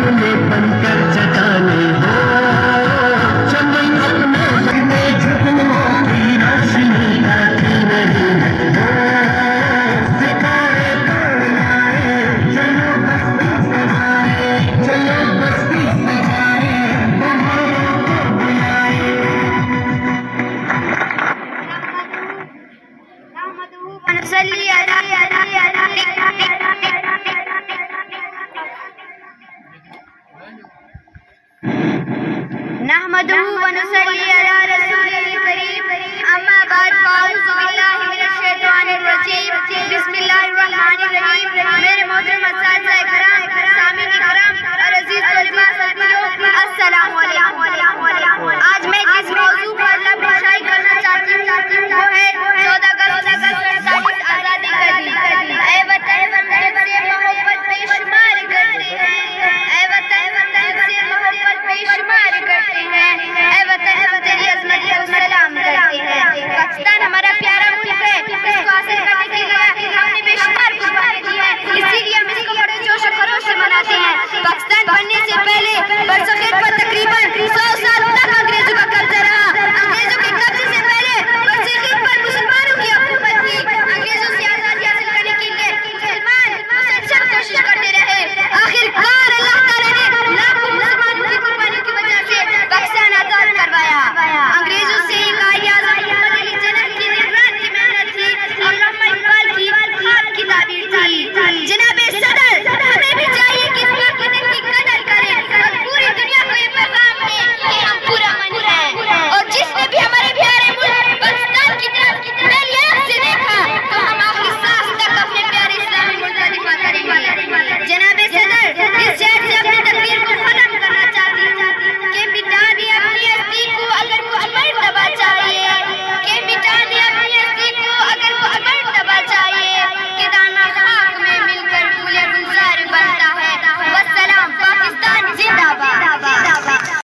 अपने बनकर चटाने हो, चमन अपने अपने झुकनों की रोशनी आती नहीं हो, सितारे तोड़नाए चलो बस्ती सजाए, चलो बस्ती सजाए, बहारों को बुलाए। نحمده ونصلي على رسوله الكريم اما بعد فاعوذ بالله من الشيطان الرجيم